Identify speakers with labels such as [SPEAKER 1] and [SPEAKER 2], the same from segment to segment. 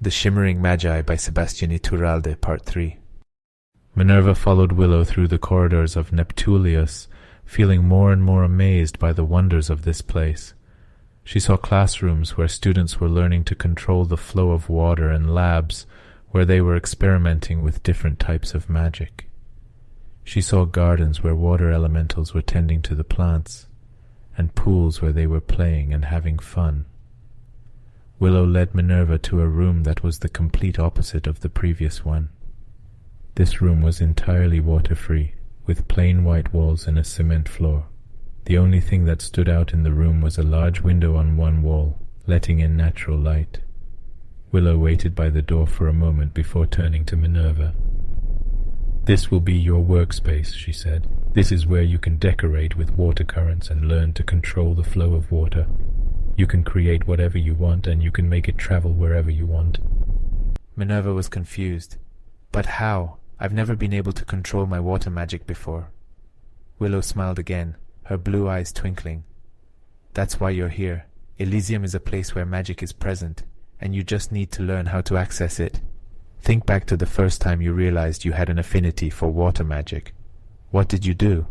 [SPEAKER 1] The Shimmering Magi by Sebastian Iturralde, Part 3. Minerva followed Willow through the corridors of Neptulius, feeling more and more amazed by the wonders of this place. She saw classrooms where students were learning to control the flow of water and labs where they were experimenting with different types of magic. She saw gardens where water elementals were tending to the plants, and pools where they were playing and having fun. Willow led Minerva to a room that was the complete opposite of the previous one. This room was entirely water-free, with plain white walls and a cement floor. The only thing that stood out in the room was a large window on one wall, letting in natural light. Willow waited by the door for a moment before turning to Minerva. "This will be your workspace," she said. "This is where you can decorate with water currents and learn to control the flow of water. You can create whatever you want, and you can make it travel wherever you want." Minerva was confused. "But how? I've never been able to control my water magic before." Willow smiled again, her blue eyes twinkling. "That's why you're here. Elysium is a place where magic is present, and you just need to learn how to access it. Think back to the first time you realized you had an affinity for water magic. What did you do?"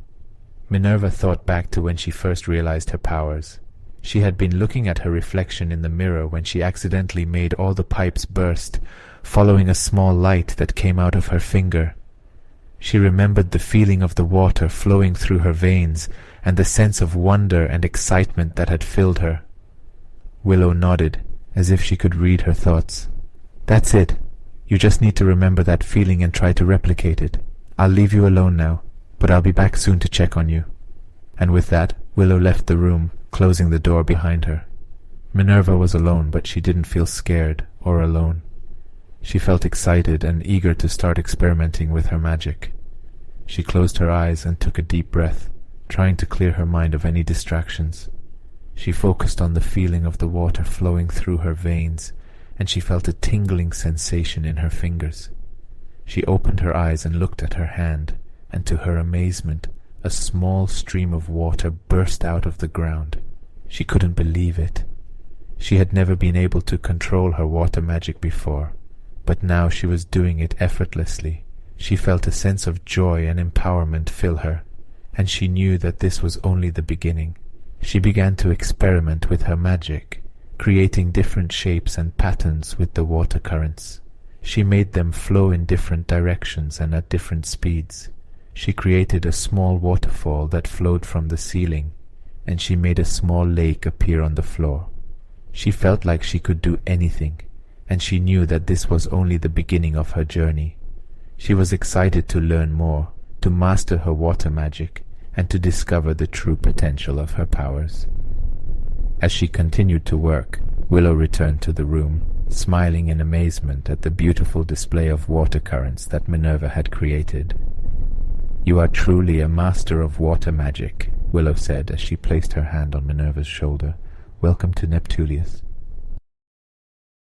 [SPEAKER 1] Minerva thought back to when she first realized her powers. She had been looking at her reflection in the mirror when she accidentally made all the pipes burst, following a small light that came out of her finger. She remembered the feeling of the water flowing through her veins and the sense of wonder and excitement that had filled her. Willow nodded, as if she could read her thoughts. "That's it. You just need to remember that feeling and try to replicate it. I'll leave you alone now, but I'll be back soon to check on you." And with that, Willow left the room, closing the door behind her. Minerva was alone, but she didn't feel scared or alone. She felt excited and eager to start experimenting with her magic. She closed her eyes and took a deep breath, trying to clear her mind of any distractions. She focused on the feeling of the water flowing through her veins, and she felt a tingling sensation in her fingers. She opened her eyes and looked at her hand, and to her amazement, a small stream of water burst out of the ground. She couldn't believe it. She had never been able to control her water magic before, but now she was doing it effortlessly. She felt a sense of joy and empowerment fill her, and she knew that this was only the beginning. She began to experiment with her magic, creating different shapes and patterns with the water currents. She made them flow in different directions and at different speeds. She created a small waterfall that flowed from the ceiling, and she made a small lake appear on the floor. She felt like she could do anything, and she knew that this was only the beginning of her journey. She was excited to learn more, to master her water magic, and to discover the true potential of her powers. As she continued to work, Willow returned to the room, smiling in amazement at the beautiful display of water currents that Minerva had created. "You are truly a master of water magic," Willow said as she placed her hand on Minerva's shoulder. "Welcome to Neptulius."